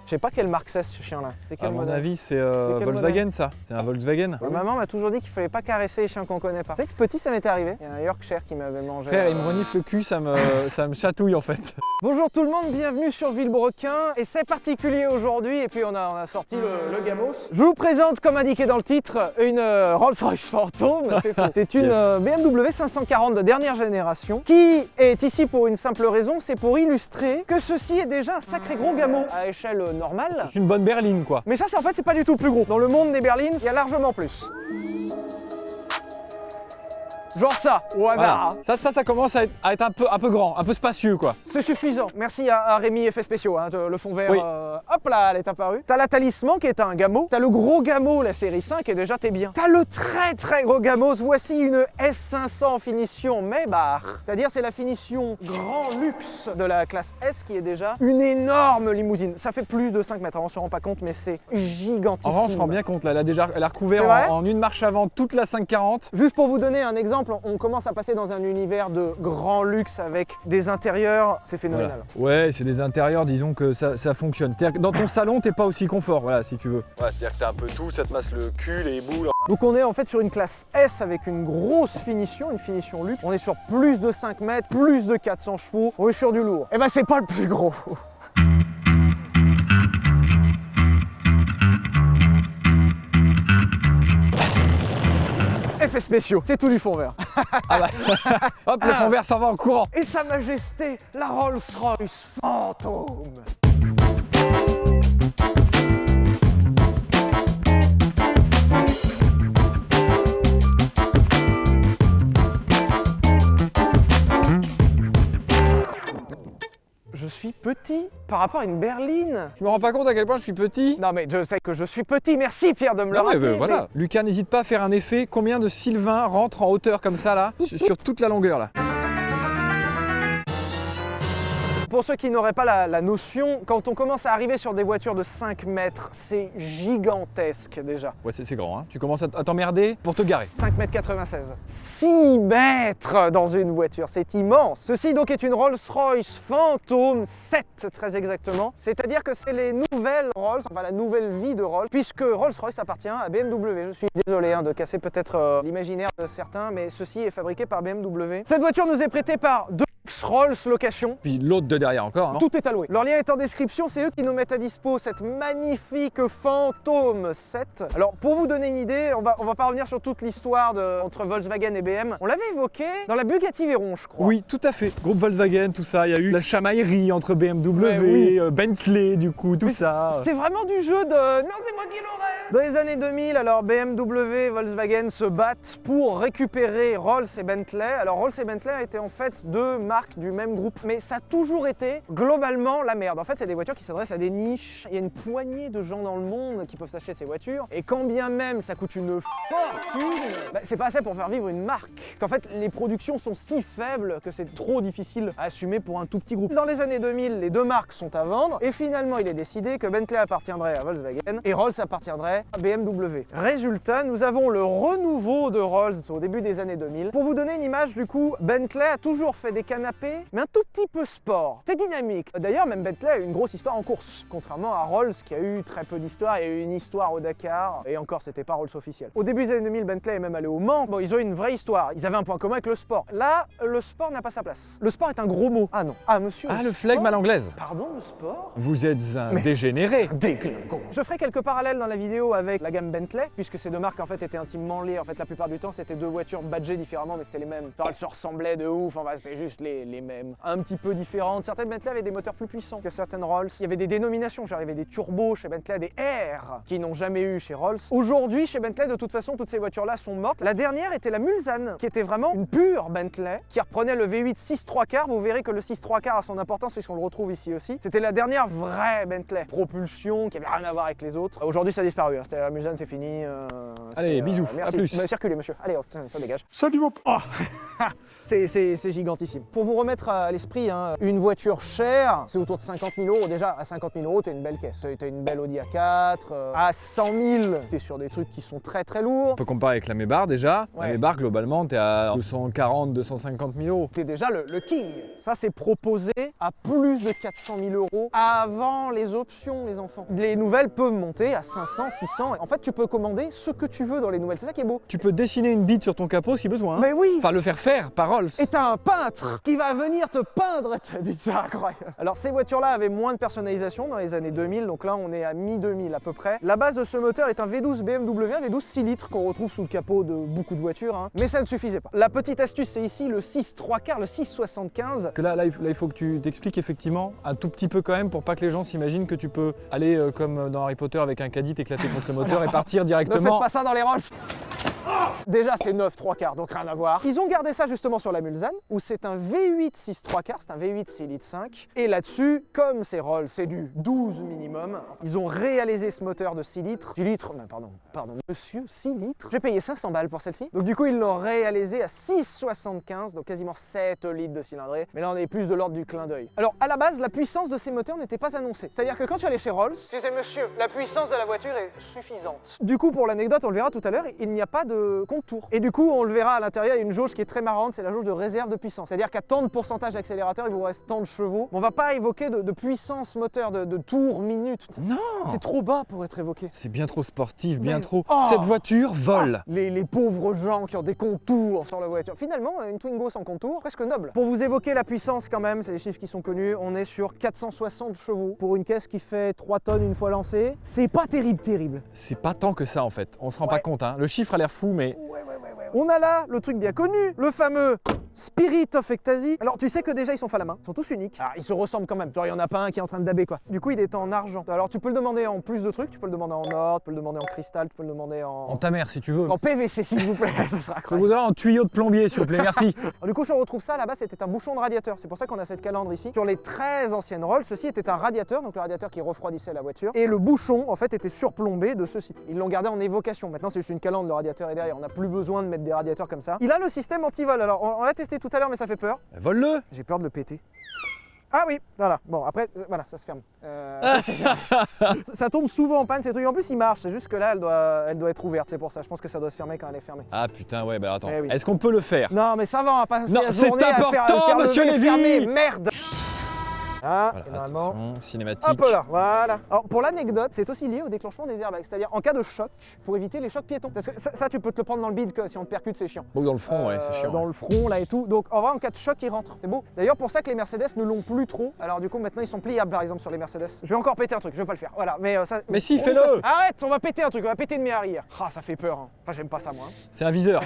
Je sais pas quelle marque c'est ce chien là. À mon avis, c'est Volkswagen ça. C'est un Volkswagen. Ma maman m'a toujours dit qu'il fallait pas caresser les chiens qu'on connaît pas. Tu sais que petit ça m'était arrivé. Il y a un Yorkshire qui m'avait mangé. Frère, il me renifle le cul, ça me chatouille en fait. Bonjour tout le monde, bienvenue sur Villebrequin. Et c'est particulier aujourd'hui, et puis on a sorti le Gamos. Je vous présente, comme indiqué dans le titre, une Rolls-Royce Phantom. C'est une BMW 540 de dernière génération qui est ici pour une simple raison, c'est pour illustrer que ceci est déjà un sacré gros Gamo à échelle normale. C'est une bonne berline quoi. Mais ça, en fait, c'est pas du tout le plus gros. Dans le monde des berlines, il y a largement plus. Genre ça, au hasard. Voilà. Ça commence à être un peu grand, un peu spacieux quoi. C'est suffisant. Merci à Rémi Effets Spéciaux, hein, le fond vert, oui. Hop là, elle est apparue. T'as la Talisman qui est un Gamo. T'as le gros Gamo, la série 5, et déjà t'es bien. T'as le très gros Gamos. Voici une S500 finition Maybach. C'est-à-dire c'est la finition grand luxe de la classe S qui est déjà une énorme limousine. Ça fait plus de 5 mètres, on se rend pas compte, mais c'est gigantissime. En revanche, on se rend bien compte, là, elle a recouvert en une marche avant toute la 540. Juste pour vous donner un exemple, on commence à passer dans un univers de grand luxe avec des intérieurs, c'est phénoménal. Voilà. Ouais, c'est des intérieurs, disons que ça fonctionne. C'est-à-dire que dans ton salon, t'es pas aussi confort, voilà, si tu veux. Ouais, c'est-à-dire que t'as un peu tout, ça te masse le cul, les boules. Donc on est en fait sur une classe S avec une grosse finition, une finition luxe. On est sur plus de 5 mètres, plus de 400 chevaux, on est sur du lourd. Et ben c'est pas le plus gros. Effets spéciaux, c'est tout du fond vert. Ah bah. Hop, le fond vert s'en va en courant. Et Sa Majesté, la Rolls-Royce Phantom. Je suis petit par rapport à une berline. Je me rends pas compte à quel point je suis petit. Non mais je sais que je suis petit, merci Pierre de me le rappeler. Voilà. Lucas, n'hésite pas à faire un effet. Combien de Sylvain rentre en hauteur comme ça là, sur toute la longueur là. Pour ceux qui n'auraient pas la notion, quand on commence à arriver sur des voitures de 5 mètres, c'est gigantesque déjà. Ouais, c'est grand, hein. Tu commences à t'emmerder pour te garer. 5 mètres 96. 6 mètres dans une voiture, c'est immense. Ceci donc est une Rolls-Royce Phantom 7 très exactement. C'est-à-dire que c'est les nouvelles Rolls, enfin la nouvelle vie de Rolls, puisque Rolls-Royce appartient à BMW. Je suis désolé de casser peut-être l'imaginaire de certains, mais ceci est fabriqué par BMW. Cette voiture nous est prêtée par Rolls Location. Puis l'autre de derrière encore. Hein. Tout est alloué. Leur lien est en description, c'est eux qui nous mettent à dispo cette magnifique Phantom 7. Alors pour vous donner une idée, on va pas revenir sur toute l'histoire entre Volkswagen et BM. On l'avait évoqué dans la Bugatti Veyron, je crois. Oui, tout à fait. Groupe Volkswagen, tout ça. Il y a eu la chamaillerie entre BMW, oui. Bentley, du coup, tout ça. C'était vraiment du jeu de... Non, c'est moi qui l'aurais. Dans les années 2000, alors BMW et Volkswagen se battent pour récupérer Rolls et Bentley. Alors Rolls et Bentley étaient en fait deux marques du même groupe, mais ça a toujours été globalement la merde. En fait, c'est des voitures qui s'adressent à des niches. Il y a une poignée de gens dans le monde qui peuvent s'acheter ces voitures, et quand bien même ça coûte une fortune, c'est pas assez pour faire vivre une marque. Qu'en fait, les productions sont si faibles que c'est trop difficile à assumer pour un tout petit groupe. Dans les années 2000, les deux marques sont à vendre, et finalement, il est décidé que Bentley appartiendrait à Volkswagen et Rolls appartiendrait à BMW. Résultat, nous avons le renouveau de Rolls au début des années 2000. Pour vous donner une image, du coup, Bentley a toujours fait des canapés, mais un tout petit peu sport. C'était dynamique. D'ailleurs, même Bentley a eu une grosse histoire en course, contrairement à Rolls qui a eu très peu d'histoire. Il y a eu une histoire au Dakar, et encore, c'était pas Rolls officiel. Au début des années 2000, Bentley est même allé au Mans. Bon, ils ont eu une vraie histoire. Ils avaient un point commun avec le sport. Là, le sport n'a pas sa place. Le sport est un gros mot. Ah non. Ah monsieur. Ah, le flegme à l'anglaise. Pardon, le sport? Vous êtes un dégénéré. Déglingo. Je ferai quelques parallèles dans la vidéo avec la gamme Bentley, puisque ces deux marques en fait étaient intimement liées. En fait, la plupart du temps, c'était deux voitures badgées différemment, mais c'était les mêmes. Genre, elles se ressemblaient de ouf. Enfin, c'était juste les mêmes. Un petit peu différentes. Certaines Bentley avaient des moteurs plus puissants que certaines Rolls. Il y avait des dénominations, genre il y avait des turbos chez Bentley, des R qui n'ont jamais eu chez Rolls. Aujourd'hui, chez Bentley, de toute façon, toutes ces voitures-là sont mortes. La dernière était la Mulsanne, qui était vraiment une pure Bentley, qui reprenait le V8 6/3/4. Vous verrez que le 6/3/4 a son importance puisqu'on le retrouve ici aussi. C'était la dernière vraie Bentley. Propulsion, qui avait rien à voir avec les autres. Aujourd'hui, ça a disparu. Hein. C'était la Mulsanne, c'est fini. Allez, bisous. Merci. À plus. Circulez, monsieur. Allez, hop, ça dégage. Salut mon... Oh. C'est gigantissime. Pour vous remettre à l'esprit, hein, une voiture chère, c'est autour de 50 000 €. Déjà, à 50 000 €, t'as une belle caisse. T'as une belle Audi A4. À 100 000, t'es sur des trucs qui sont très très lourds. On peut comparer avec la Maybach déjà. Ouais. La Maybach, globalement, t'es à 240, 250 000 €. T'es déjà le king. Ça, c'est proposé à plus de 400 000 € avant les options, les enfants. Les nouvelles peuvent monter à 500, 600. En fait, tu peux commander ce que tu veux dans les nouvelles. C'est ça qui est beau. Tu peux dessiner une bite sur ton capot si besoin. Hein. Mais oui. Enfin, le faire faire par Rolls. Et t'as un peintre qui va venir te peindre ta bite, c'est incroyable. Alors ces voitures-là avaient moins de personnalisation dans les années 2000, donc là on est à mi-2000 à peu près. La base de ce moteur est un V12 BMW, un V12 6 litres qu'on retrouve sous le capot de beaucoup de voitures, hein. Mais ça ne suffisait pas. La petite astuce, c'est ici le 6 3/4, le 675. Que là, il faut que tu t'expliques effectivement un tout petit peu quand même pour pas que les gens s'imaginent que tu peux aller comme dans Harry Potter avec un caddie, t'éclater contre le moteur et partir Ne directement. faites pas ça dans les Rolls. Déjà c'est 9 3/4, donc rien à voir. Ils ont gardé ça justement sur la Mulsanne, où c'est un V8 6 3/4, c'est un V8 6 litres 5. Et là-dessus, comme c'est Rolls, c'est du 12 minimum, ils ont réalisé ce moteur de 6 litres. 6 litres, pardon, monsieur, 6 litres. J'ai payé 500 balles pour celle-ci. Donc du coup, ils l'ont réalisé à 6,75, donc quasiment 7 litres de cylindrée. Mais là, on est plus de l'ordre du clin d'œil. Alors, à la base, la puissance de ces moteurs n'était pas annoncée. C'est-à-dire que quand tu allais chez Rolls, tu disais, monsieur, la puissance de la voiture est suffisante. Du coup, pour l'anecdote, on le verra tout à l'heure, il n'y a pas de compte-tour. Et du coup, on le verra à l'intérieur, il y a une jauge qui est très marrante, c'est la jauge de réserve de puissance. C'est-à-dire qu'à tant de pourcentage d'accélérateur, il vous reste tant de chevaux. On va pas évoquer de puissance moteur, de tours minute. Non. C'est trop bas pour être évoqué. C'est bien trop sportif, bien Mais- trop. Oh. Cette voiture vole. Les pauvres gens qui ont des contours sur la voiture. Finalement, une Twingo sans contour, presque noble. Pour vous évoquer la puissance quand même, c'est des chiffres qui sont connus, on est sur 460 chevaux pour une caisse qui fait 3 tonnes une fois lancée. C'est pas terrible. C'est pas tant que ça en fait. On se rend pas Ouais. compte. Hein. Le chiffre a l'air fou, mais On a là le truc bien connu, le fameux Spirit of Ecstasy. Alors tu sais que déjà ils sont faits à la main, ils sont tous uniques. Alors ils se ressemblent quand même, genre il y en a pas un qui est en train de daber quoi. Du coup il est en argent. Alors tu peux le demander en plus de trucs, tu peux le demander en or, tu peux le demander en cristal, tu peux le demander en ta mère si tu veux. en PVC s'il vous plaît, ça sera Je incroyable. voudrais en tuyau de plombier s'il vous plaît, merci. Alors, du coup, si on retrouve ça, là-bas, c'était un bouchon de radiateur. C'est pour ça qu'on a cette calandre ici. Sur les très anciennes Rolls, ceci était un radiateur, donc le radiateur qui refroidissait la voiture. Et le bouchon, en fait, était surplombé de ceci. Ils l'ont gardé en évocation. Maintenant, c'est juste une calandre, le radiateur est derrière. On n'a plus besoin de mettre des radiateurs comme ça. Il a le système anti-vol. Alors, on l'a testé tout à l'heure, mais ça fait peur. Vole-le. J'ai peur de le péter. Ah oui, voilà. Bon, après, voilà, ça se ferme. Ça tombe souvent en panne, ces trucs. En plus, il marche. C'est juste que là, elle doit être ouverte. C'est pour ça. Je pense que ça doit se fermer quand elle est fermée. Ah putain, ouais, bah attends. Eh oui. Est-ce qu'on peut le faire? Non, mais ça va, on va pas passer Non, la c'est journée à important, faire monsieur lever, Lévy. fermer. Merde. Ah, Voilà, et normalement. attention, cinématique. Hop là, voilà. Alors pour l'anecdote, c'est aussi lié au déclenchement des airbags, c'est-à-dire en cas de choc, pour éviter les chocs piétons. Parce que ça tu peux te le prendre dans le bide, que si on te percute, c'est chiant. Bon, dans le front, ouais, c'est chiant. Dans le front là et tout. Donc en vrai, en cas de choc, il rentre. C'est beau. D'ailleurs, pour ça que les Mercedes ne l'ont plus trop. Alors du coup, maintenant ils sont pliables par exemple sur les Mercedes. Je vais encore péter un truc, je vais pas le faire. Voilà, mais ça. Mais si, Oh, fais-le. ça- Arrête, on va péter un truc, on va péter une mes arrière. Ah, ça fait peur. Hein. Enfin, j'aime pas ça moi. Hein. C'est un viseur.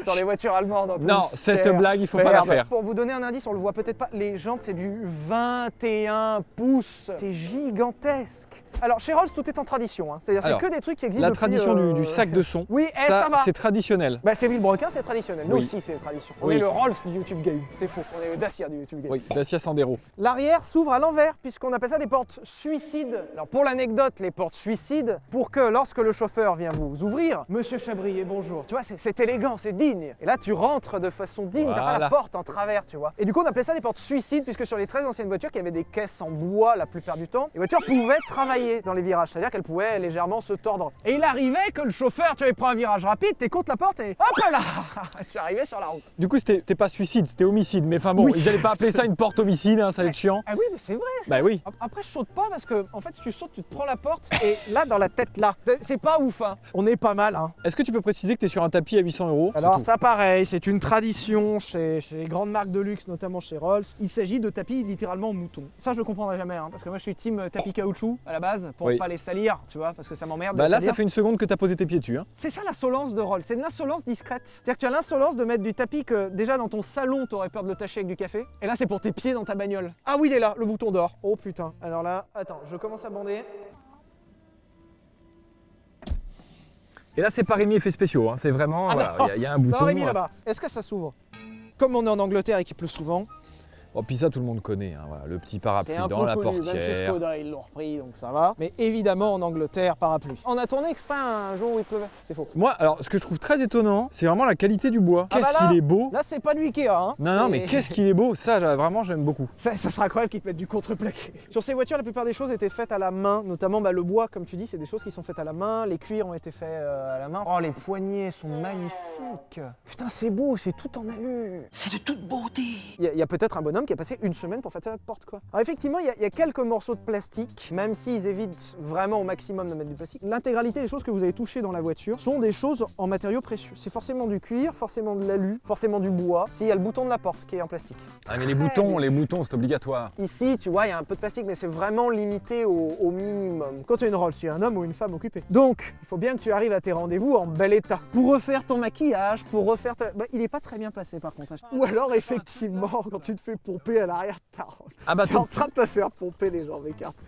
Sur les voitures allemandes en plus. Non, cette Terre. blague, il faut pas la Merde. faire. Pour vous donner un indice, on le voit peut-être pas, les jantes c'est du 21 pouces. C'est gigantesque. Alors chez Rolls, tout est en tradition. Hein. C'est-à-dire Alors, c'est que des trucs qui existent La depuis, tradition du sac de son, Oui, ça va. c'est traditionnel. Bah, chez Villebrequin, c'est traditionnel. Nous Oui. aussi, c'est tradition. On Oui. est le Rolls du YouTube Game. C'est faux. On est le Dacia du YouTube Game. Oui, Dacia Sandero. L'arrière s'ouvre à l'envers, puisqu'on appelle ça des portes suicides. Alors pour l'anecdote, les portes suicides, pour que lorsque le chauffeur vient vous ouvrir, Monsieur Chabrier, bonjour. Tu vois, c'est élégant, c'est digne. Et là, tu rentres de façon digne, t'as pas la Voilà. porte en travers, tu vois. Et du coup, on appelait ça des portes suicides, puisque sur les très anciennes voitures, qui avaient des caisses en bois la plupart du temps, les voitures pouvaient travailler dans les virages, c'est-à-dire qu'elles pouvaient légèrement se tordre. Et il arrivait que le chauffeur, tu avais pris un virage rapide, t'es contre la porte et hop là tu arrivais sur la route. Du coup, c'était pas suicide, c'était homicide. Mais enfin bon, Oui. ils allaient pas appeler ça une porte homicide, hein, ça va être chiant. Ah oui, mais c'est vrai. Bah oui. Après, je saute pas parce que, en fait, si tu sautes, tu te prends la porte et là, dans la tête, là, c'est pas ouf, hein. On est pas mal, hein. Est-ce que tu peux préciser que tu es sur un tapis à 800 €? Alors, ça, pareil, c'est une tradition chez les grandes marques de luxe, notamment chez Rolls. Il s'agit de tapis littéralement mouton. Ça, je le comprendrai jamais, hein, parce que moi, je suis team tapis caoutchouc à la base pour Oui. pas les salir, tu vois, parce que ça m'emmerde. de Bah les là, salir. ça fait une seconde que tu as posé tes pieds dessus. Hein. C'est ça l'insolence de Rolls, c'est une insolence discrète. C'est-à-dire que tu as l'insolence de mettre du tapis que déjà dans ton salon t'aurais peur de le tâcher avec du café. Et là c'est pour tes pieds dans ta bagnole. Ah oui il est là, le bouton d'or. Oh putain. Alors là, attends, je commence à bander. Et là, c'est pas Rémi effets spéciaux. Hein. C'est vraiment, Ah voilà, non. il y a un bouton. Non Rémi là-bas. Est-ce que ça s'ouvre? Comme on est en Angleterre et qu'il pleut souvent. Oh, puis ça, tout le monde connaît, hein, voilà, le petit parapluie C'est un dans peu la connu, même chez portière. Skoda, ils l'ont repris, donc ça va. Mais évidemment, en Angleterre, parapluie. On a tourné exprès un jour où il pleuvait, c'est faux. Moi, alors, ce que je trouve très étonnant, c'est vraiment la qualité du bois. Ah Qu'est-ce bah là, qu'il est beau. Là, c'est pas du Ikea, hein. Non, mais qu'est-ce qu'il est beau. Ça, vraiment, j'aime beaucoup. Ça sera incroyable qu'ils te mettent du contreplaqué. Sur ces voitures, la plupart des choses étaient faites à la main, notamment le bois, comme tu dis, c'est des choses qui sont faites à la main. Les cuirs ont été faits à la main. Oh, les poignées sont magnifiques. Putain, c'est beau, c'est tout en alu. C'est de toute beauté. Il y a peut-être un bonhomme qui a passé une semaine pour faire cette porte, quoi. Alors effectivement, il y a quelques morceaux de plastique, même s'ils évitent vraiment au maximum de mettre du plastique. L'intégralité des choses que vous avez touchées dans la voiture sont des choses en matériaux précieux. C'est forcément du cuir, forcément de l'alu, forcément du bois. Si, il y a le bouton de la porte qui est en plastique. Ah, mais les boutons, c'est obligatoire. Ici, tu vois, il y a un peu de plastique, mais c'est vraiment limité au minimum. Quand tu as une Rolls, tu es un homme ou une femme occupée. Donc, il faut bien que tu arrives à tes rendez-vous en bel état. Pour refaire ton maquillage, pour refaire ta... Bah, il est pas très bien placé par contre. Ou alors, effectivement, quand tu te fais pomper à l'arrière de ta Rolls, Ah bah, tu es en train de te faire pomper les jambes écartées.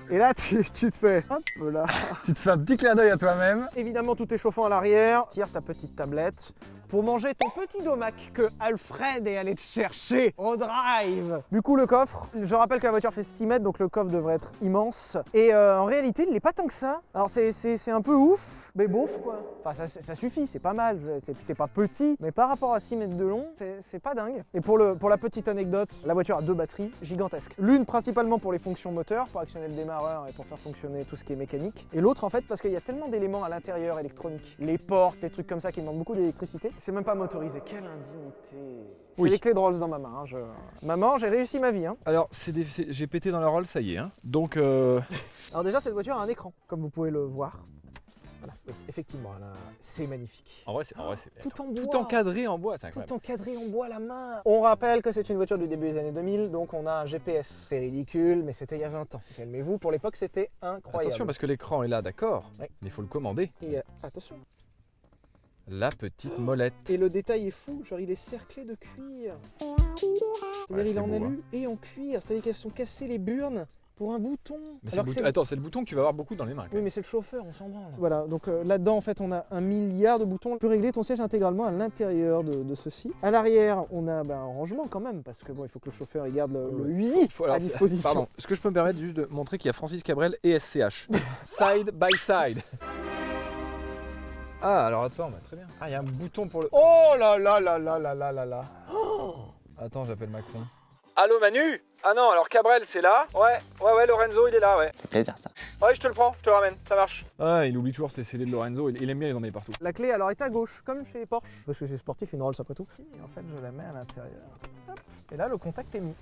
Et là, tu te fais, hop là. tu te fais un petit clin d'œil à toi-même. Évidemment, tout est chauffant à l'arrière. Tire ta petite tablette pour manger ton petit domac que Alfred est allé te chercher au drive. Du coup, le coffre, je rappelle que la voiture fait 6 mètres, donc le coffre devrait être immense. Et en réalité, il n'est pas tant que ça. Alors, c'est un peu ouf, mais beauf, quoi. Enfin, ça suffit, c'est pas mal. C'est pas petit, mais par rapport à 6 mètres de long, c'est pas dingue. Et pour la petite anecdote, la voiture a 2 batteries gigantesques. L'une principalement pour les fonctions moteurs, pour actionner le démarreur et pour faire fonctionner tout ce qui est mécanique. Et l'autre, en fait, parce qu'il y a tellement d'éléments à l'intérieur électroniques. Les portes, les trucs comme ça qui demandent beaucoup d'électricité. C'est même pas motorisé. Quelle indignité. Oui. J'ai les clés de Rolls dans ma main. Hein. Maman, j'ai réussi ma vie. Hein. Alors, j'ai pété dans la Rolls, ça y est. Hein. Donc, Alors déjà, cette voiture a un écran, comme vous pouvez le voir. Voilà, oui, effectivement, c'est magnifique. en vrai, c'est Tout en bois. tout encadré en bois, c'est incroyable. Tout encadré en bois à la main. On rappelle que c'est une voiture du début des années 2000, donc on a un GPS. C'est ridicule, mais c'était il y a 20 ans. Calmez-vous, pour l'époque, c'était incroyable. Attention, parce que l'écran est là, d'accord, Oui. mais il faut le commander. Et attention. La petite molette. Et le détail est fou, genre il est cerclé de cuir. C'est-à-dire il est en beau, alu et en cuir. C'est-à-dire qu'elles sont cassées les burnes pour un bouton. Mais Alors que Attends, c'est le bouton que tu vas avoir beaucoup dans les mains. quand Oui, même. mais c'est le chauffeur, on s'en branle. Voilà, donc là-dedans, en fait, on a 1 milliard de boutons. Tu peux régler ton siège intégralement à l'intérieur de ceci. À l'arrière, on a un rangement quand même, parce que bon, il faut que le chauffeur il garde le Uzi à disposition. Pardon, est-ce que je peux me permettre juste de montrer qu'il y a Francis Cabrel et SCH Side by side. Ah, alors attends, bah, très bien. Ah, il y a un bouton pour le... Oh là là là là là là là là. Attends, j'appelle Macron. Allô Manu? Ah non, alors Cabrel c'est là. Ouais, Lorenzo il est là, ouais. C'est plaisir ça. Ouais, je te le prends, je te le ramène, ça marche. Ah, il oublie toujours ses CD de Lorenzo, il aime bien les emmener partout. La clé alors est à gauche, comme chez les Porsche. Parce que c'est sportif, une Rolls après tout. Et en fait, je la mets à l'intérieur. Hop. Et là, le contact est mis.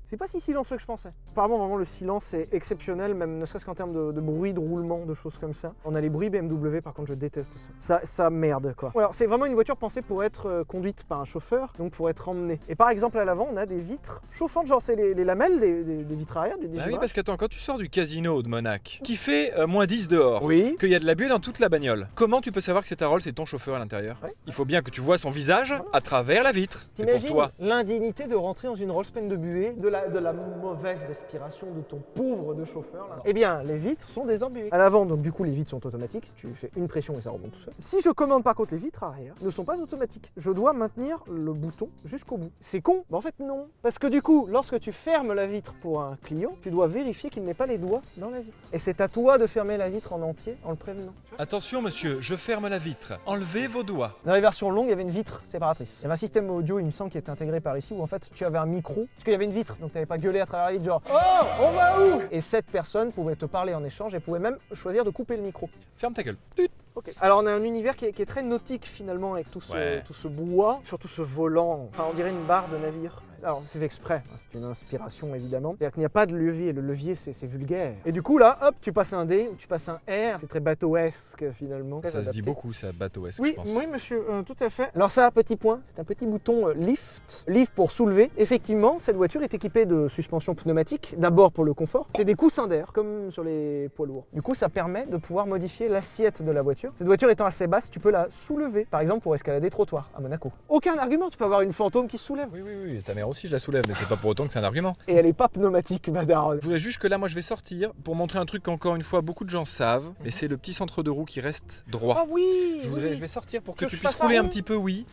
C'est pas si silencieux que je pensais. Apparemment, vraiment, le silence est exceptionnel, même ne serait-ce qu'en termes de bruit, de roulement, de choses comme ça. On a les bruits BMW, par contre, je déteste ça. Ça merde, quoi. Alors, c'est vraiment une voiture pensée pour être conduite par un chauffeur, donc pour être emmenée. Et par exemple, à l'avant, on a des vitres chauffantes, genre c'est les lamelles des vitres arrière, des Ah oui, givrats. parce qu'attends, quand tu sors du casino de Monac, qui fait moins 10 dehors, Oui. qu'il y a de la buée dans toute la bagnole, comment tu peux savoir que c'est ta Rolls et ton chauffeur à l'intérieur? Ouais. Il faut bien que tu vois son visage à travers la vitre. C'est pour T'imagines toi. l'indignité de rentrer dans une Rolls pleine de buée, de la mauvaise respiration de ton pauvre de chauffeur là. Eh bien, les vitres sont des embuées. À l'avant, donc du coup, les vitres sont automatiques. Tu fais une pression et ça remonte tout seul. Si je commande par contre les vitres arrière, ne sont pas automatiques. Je dois maintenir le bouton jusqu'au bout. C'est con, mais en fait non. Parce que du coup, lorsque tu fermes la vitre pour un client, tu dois vérifier qu'il n'ait pas les doigts dans la vitre. Et c'est à toi de fermer la vitre en entier en le prévenant. Attention monsieur, je ferme la vitre. Enlevez vos doigts. Dans les versions longues, il y avait une vitre séparatrice. Il y avait un système audio, il me semble, qui était intégré par ici, où en fait tu avais un micro, parce qu'il y avait une vitre, donc tu n'avais pas gueulé à travers la vitre, genre « Oh, on va où ?» Et cette personne pouvait te parler en échange et pouvait même choisir de couper le micro. Ferme ta gueule. Ok. Alors on a un univers qui est très nautique finalement, avec tout ce bois, surtout ce volant, enfin on dirait une barre de navire. Alors c'est fait exprès, c'est une inspiration évidemment. C'est-à-dire qu'il n'y a pas de levier, le levier c'est vulgaire. Et du coup là, hop, tu passes un D ou tu passes un R, c'est très bateauesque finalement. Ça se dit beaucoup ça, bateauesque, Oui, je pense. oui monsieur, tout à fait. Alors ça, petit point, c'est un petit bouton lift. Lift pour soulever. Effectivement, cette voiture est équipée de suspension pneumatique, d'abord pour le confort. C'est des coussins d'air, comme sur les poids lourds. Du coup, ça permet de pouvoir modifier l'assiette de la voiture. Cette voiture étant assez basse, tu peux la soulever, par exemple pour escalader trottoir à Monaco. Aucun argument, tu peux avoir une fantôme qui se soulève. Oui, ta mère aussi je la soulève, mais c'est pas pour autant que c'est un argument. Et elle est pas pneumatique, ma daronne. Je voudrais juste que là, moi je vais sortir pour montrer un truc qu'encore une fois beaucoup de gens savent, mais c'est le petit centre de roue qui reste droit. Ah oui Je vais sortir pour que Que tu je puisses fasse rouler un un rond petit peu, oui.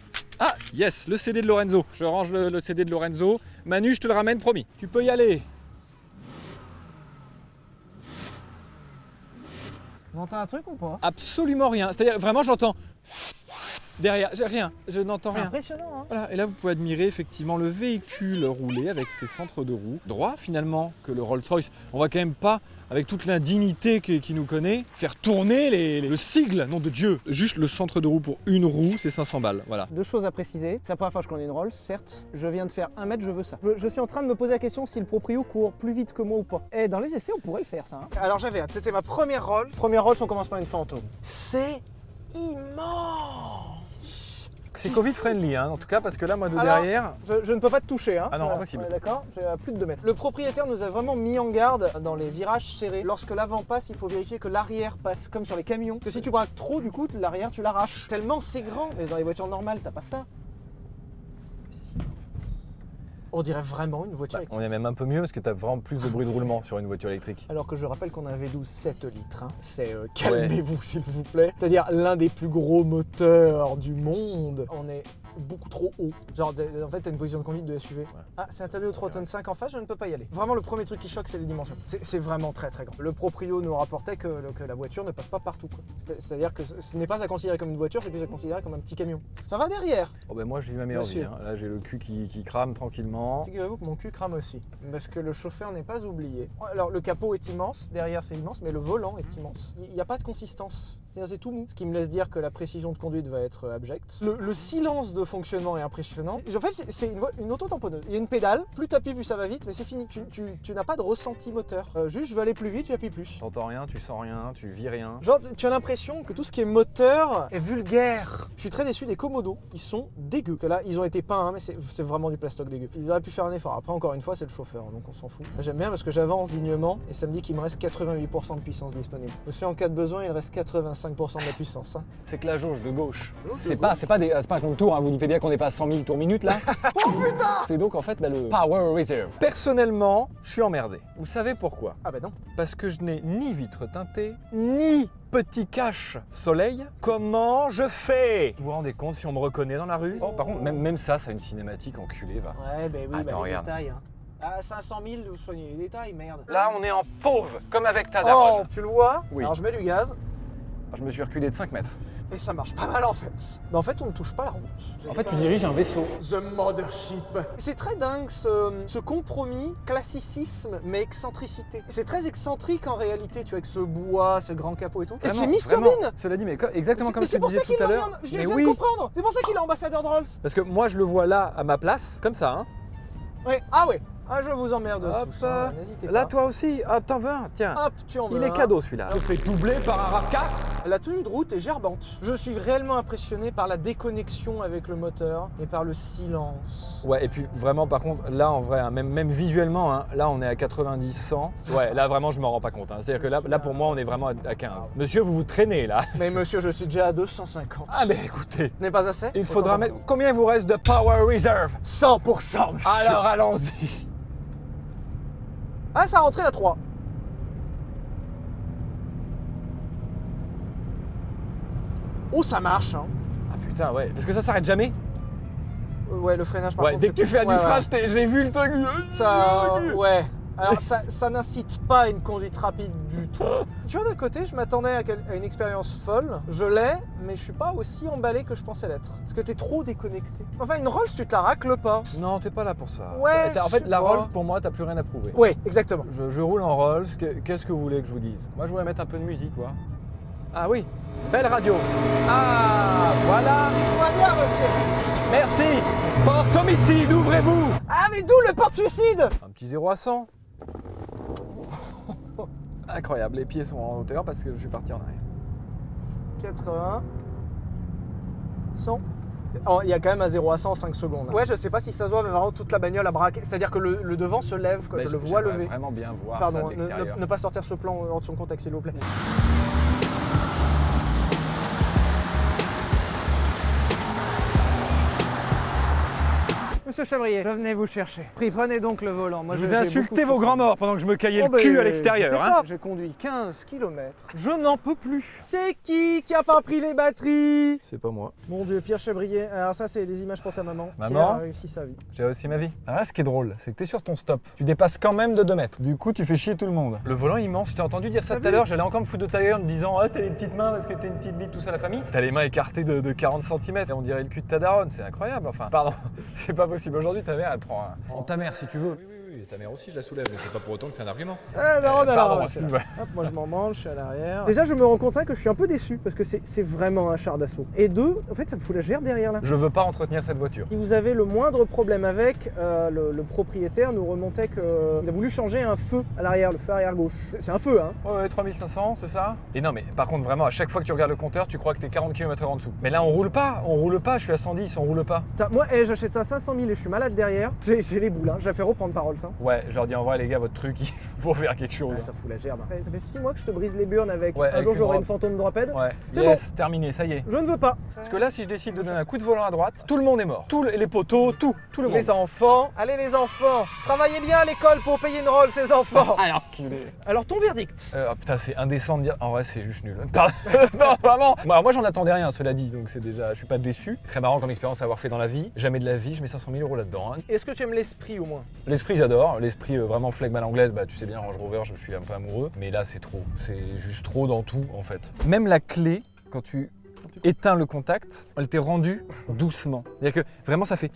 Ah, yes, le CD de Lorenzo. Je range le CD de Lorenzo. Manu, je te le ramène, promis. Tu peux y aller. On entend un truc ou pas? Absolument rien. C'est-à-dire, vraiment, j'entends... Derrière, j'ai rien, je n'entends C'est rien. impressionnant, hein. Voilà, et là vous pouvez admirer effectivement le véhicule rouler avec ses centres de roues. Droit finalement que le Rolls-Royce. On va quand même pas, avec toute l'indignité qui nous connaît, faire tourner le sigle, nom de Dieu. Juste le centre de roue pour une roue, c'est 500 balles, voilà. Deux choses à préciser. C'est la première fois que je connais une Rolls, certes. Je viens de faire 1 mètre, je veux ça. Je suis en train de me poser la question si le proprio court plus vite que moi ou pas. Et dans les essais, on pourrait le faire, ça. Hein. Alors j'avais hâte, c'était ma première Rolls. Première Rolls, on commence par une fantôme. C'est immense. C'est Covid-friendly, hein, en tout cas, parce que là, moi, de Alors, derrière... Je ne peux pas te toucher, hein. Ah non, impossible. D'accord, j'ai à plus de 2 mètres. Le propriétaire nous a vraiment mis en garde dans les virages serrés. Lorsque l'avant passe, il faut vérifier que l'arrière passe, comme sur les camions. Que si tu braques trop, du coup, l'arrière, tu l'arraches. Tellement c'est grand, mais dans les voitures normales, t'as pas ça. On dirait vraiment une voiture électrique. On est même un peu mieux parce que tu as vraiment plus de bruit de roulement sur une voiture électrique. Alors que je rappelle qu'on a un V12 7 litres. Hein. C'est calmez-vous s'il vous plaît. C'est-à-dire l'un des plus gros moteurs du monde. On est beaucoup trop haut. Genre en fait t'as une position de conduite de SUV. Ouais. Ah c'est un tableau 3 tonnes 5 en face, je ne peux pas y aller. Vraiment le premier truc qui choque c'est les dimensions. C'est vraiment très très grand. Le proprio nous rapportait que la voiture ne passe pas partout. C'est-à-dire que ce n'est pas à considérer comme une voiture, c'est plus à considérer comme un petit camion. Ça va derrière. Oh ben moi je vis ma meilleure vie. Hein. Là j'ai le cul qui crame tranquillement. Figurez-vous que mon cul crame aussi. Parce que le chauffeur n'est pas oublié. Alors le capot est immense, derrière c'est immense, mais le volant est immense. Il n'y a pas de consistance. C'est tout mou. Ce qui me laisse dire que la précision de conduite va être abjecte. Le silence de fonctionnement est impressionnant. En fait, c'est une auto-tamponneuse. Il y a une pédale, plus t'appuies, plus ça va vite, mais c'est fini. Tu n'as pas de ressenti moteur. Juste, je veux aller plus vite, j'appuie plus. T'entends rien, tu sens rien, tu vis rien. Genre, tu as l'impression que tout ce qui est moteur est vulgaire. Je suis très déçu des Komodo. Ils sont dégueux. Que là, ils ont été peints, hein, mais c'est vraiment du plastoc dégueu. Ils auraient pu faire un effort. Après, encore une fois, c'est le chauffeur, donc on s'en fout. J'aime bien parce que j'avance dignement et ça me dit qu'il me reste 88% de puissance disponible. Je suis en cas de besoin, il reste 85% de la puissance. Hein. C'est que la jauge de gauche. C'est pas un compte tour, hein. Vous doutez bien qu'on n'est pas à 100 000 tours minute là. Oh putain! C'est donc en fait le Power Reserve. Personnellement, je suis emmerdé. Vous savez pourquoi? Ah bah non. Parce que je n'ai ni vitre teintée, ni petit cache soleil. Comment je fais? Vous vous rendez compte si on me reconnaît dans la rue? Oh, par contre, même ça a une cinématique enculée, va. Ouais, bah oui, Attends, les regarde. détails. Hein. À 500 000, vous soignez les détails, merde. Là, on est en pauvre, comme avec ta Oh, daronne. tu le vois? Oui. Alors je mets du gaz. Je me suis reculé de 5 mètres. Et ça marche pas mal en fait. Mais en fait, on ne touche pas la route. En fait, tu diriges un vaisseau. The Mothership. C'est très dingue ce compromis, classicisme, mais excentricité. C'est très excentrique en réalité, tu vois, avec ce bois, ce grand capot et tout. Et c'est Mr Bean. Cela dit, mais exactement comme je te c'est pour disais ça qu'il tout à l'heure. Je viens Mais de oui, comprendre. C'est pour ça qu'il est ambassadeur de Rolls. parce que moi je le vois là à ma place, comme ça. Hein. Ouais. Ah ouais. Ah, je vous emmerde Hop, tous. Hein. N'hésitez pas. là toi aussi, hop, t'en veux un, tiens. Hop, tu en veux Il est un. cadeau celui-là. Je fais doubler par un RAV4. La tenue de route est gerbante. Je suis réellement impressionné par la déconnexion avec le moteur et par le silence. Ouais, et puis vraiment, par contre, là en vrai, hein, même visuellement, hein, là on est à 90-100. Ouais, là vraiment, je m'en rends pas compte. Hein. C'est-à-dire que là pour moi, on est vraiment à 15. Monsieur, vous vous traînez là. Mais monsieur, je suis déjà à 250. Ah, mais écoutez, N'est pas assez? il faudra mettre. Combien il vous reste de Power Reserve? 100%, monsieur. Alors allons-y. Ah, ça a rentré la 3. Oh, ça marche, hein. Ah putain, ouais, parce que ça s'arrête jamais. Ouais, le freinage par Ouais, contre. dès que tu fais du ouais, frein, j'ai vu le truc. Ça, ouais. Alors, ça n'incite pas à une conduite rapide du tout. Tu vois, d'un côté, je m'attendais à une expérience folle. Je l'ai, mais je suis pas aussi emballé que je pensais l'être. Parce que t'es trop déconnecté. Enfin, une Rolls, tu te la racles pas. Non, t'es pas là pour ça. Ouais, En je fait, sais la pas. Rolls, pour moi, t'as plus rien à prouver. Ouais, exactement. Je roule en Rolls, qu'est-ce que vous voulez que je vous dise? Moi, je voulais mettre un peu de musique, quoi. Ah oui, belle radio. Ah, voilà. Voilà, monsieur. Merci. Porte homicide, ouvrez-vous. Ah, mais d'où le porte-suicide? Un petit 0 à 100. Incroyable, les pieds sont en hauteur parce que je suis parti en arrière. 80. 100. Oh, il y a quand même un 0 à 100 en 5 secondes. Ouais, je sais pas si ça se voit, mais vraiment toute la bagnole a braqué. C'est-à-dire que le devant se lève, quoi. Mais Je le vois j'aimerais lever. vraiment bien voir Pardon, ça de l'extérieur. ne pas sortir ce plan hors de son contexte, s'il vous plaît. Monsieur Chabrier, je venais vous chercher. Prenez donc le volant. Moi, Je vous ai j'ai insulté beaucoup vos souffert. grands morts pendant que je me caillais Oh, le cul bah, à l'extérieur. j'étais Hein. pas. J'ai conduit 15 km. Je n'en peux plus. C'est qui a pas pris les batteries? C'est pas moi. Mon Dieu, Pierre Chabrier. Alors ça, c'est des images pour ta maman. Maman Pierre a réussi sa vie. J'ai aussi ma vie. Alors là, ce qui est drôle, c'est que t'es sur ton stop. Tu dépasses quand même de 2 mètres. Du coup, tu fais chier tout le monde. Le volant immense, je t'ai entendu dire ça T'as tout à vu l'heure. J'allais encore me foutre de ta gueule en me disant ah, t'as les petites mains parce que t'es une petite bite, tout ça, la famille. T'as les mains écartées de 40 cm. On dirait le cul de ta daronne. C'est incroyable. Enfin, pardon, c'est pas possible. Aujourd'hui, ta mère, elle prend en ta mère si tu veux. Oui, ta mère aussi, je la soulève, mais c'est pas pour autant que c'est un argument. Ah, non, Pardon, c'est là. ouais. Hop, moi je m'en mange, je suis à l'arrière. Déjà, je me rends compte que je suis un peu déçu parce que c'est vraiment un char d'assaut. Et deux, en fait, ça me fout la gerbe derrière là. Je veux pas entretenir cette voiture. Si vous avez le moindre problème avec, le propriétaire nous remontait qu'il a voulu changer un feu à l'arrière, le feu arrière gauche. C'est un feu, hein. Ouais, 3500, c'est ça? Et non, mais par contre, vraiment, à chaque fois que tu regardes le compteur, tu crois que t'es 40 km/h en dessous. Mais là, on roule pas, je suis à 110, on roule pas. Moi, j'achète ça 500 000 et je suis malade derrière. J'ai les boules, hein. Je la fais reprendre parole, ça. Ouais, je leur dis en vrai, les gars, votre truc, il faut faire quelque chose. Ouais, ça fout la gerbe. Ça fait 6 mois que je te brise les burnes avec. Ouais, un avec jour, une j'aurai robe. une fantôme drophead. Ouais, C'est yes, terminé, ça y est. Je ne veux pas. Parce que là, si je décide de donner un coup de volant à droite, tout le monde est mort. Tous les poteaux, tout le monde. Les enfants, allez les enfants, travaillez bien à l'école pour payer une rôle, ces enfants. Allez, enculé. Alors ton verdict? Oh putain, c'est indécent de dire. En vrai, c'est juste nul. Pardon. Non, vraiment. Moi, j'en attendais rien, cela dit, donc c'est déjà. Je suis pas déçu. Très marrant comme expérience à avoir fait dans la vie. Jamais de la vie, je mets 500 000 € là-dedans. Hein. Est-ce que tu aimes l'esprit au moins? L'esprit, j'adore. L'esprit vraiment flegme à l'anglaise, bah tu sais bien, Range Rover, je suis un peu amoureux. Mais là, c'est trop. C'est juste trop dans tout, en fait. Même la clé, quand tu éteins le contact, elle t'est rendue doucement. C'est-à-dire que vraiment, ça fait.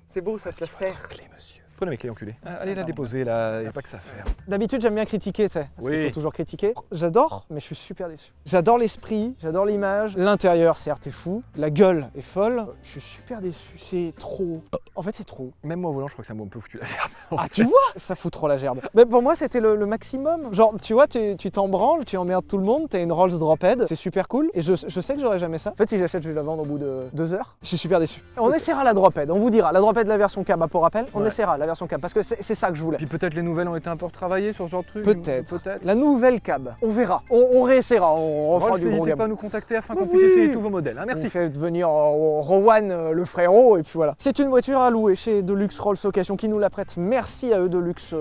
C'est beau, ça te sert. Clé, monsieur. Prenez mes clés, enculé. Allez la déposer, là, y a pas que ça à faire. D'habitude, j'aime bien critiquer, tu sais, parce qu'il Oui. faut toujours critiquer. J'adore, mais je suis super déçu. J'adore l'esprit, j'adore l'image. L'intérieur, certes, est fou. La gueule est folle. Je suis super déçu. C'est trop. En fait, c'est trop. Même moi au volant, je crois que ça m'a un peu foutu la gerbe. Ah, tu vois? Ça fout trop la gerbe. Mais pour moi, c'était le maximum. Genre, tu vois, tu t'en branles, tu emmerdes tout le monde, t'as une Rolls Drophead, c'est super cool. Et je sais que j'aurai jamais ça. En fait, si j'achète, je vais la vendre au bout de 2 heures. Je suis super déçu. On essaiera la Drophead, on vous dira. La Drophead, la version cab, pour rappel, on Ouais. essaiera la version cab, parce que c'est ça que je voulais. Puis peut-être les nouvelles ont été un peu retravaillées sur ce genre de truc. Peut-être. La nouvelle cab, on verra. On réessayera, on refera du gros N'hésitez gamme. pas à nous contacter afin Mais qu'on puisse oui. essayer tous vos modèles. Hein, merci. On fait venir Rowan, le frérot, et puis voilà. C'est une voiture à louer chez Deluxe Rolls Location qui nous la prête. Merci à eux, Deluxe.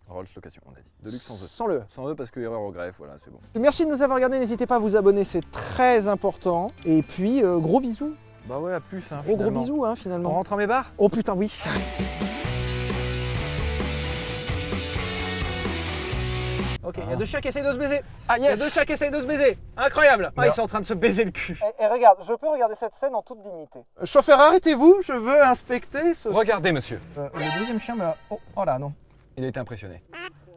Rolls Location, on a dit. De luxe sans eux. Sans le. Sans eux parce que erreur au greffe, voilà, c'est bon. Merci de nous avoir regardés, n'hésitez pas à vous abonner, c'est très important. Et puis, gros bisous. Bah ouais, à plus. Hein, Gros finalement. bisous, hein, On finalement. rentre à mes bars. Oh putain, oui. Ok, il y a 2 chiens qui essayent de se baiser. Ah Il y a 2 chiens qui essayent de se baiser. Incroyable. Ah, ils sont en train de se baiser le cul. Et regarde, je peux regarder cette scène en toute dignité. Chauffeur, arrêtez-vous, je veux inspecter ce... Regardez, monsieur. le deuxième chien, mais... Oh là, non. Il a été impressionné.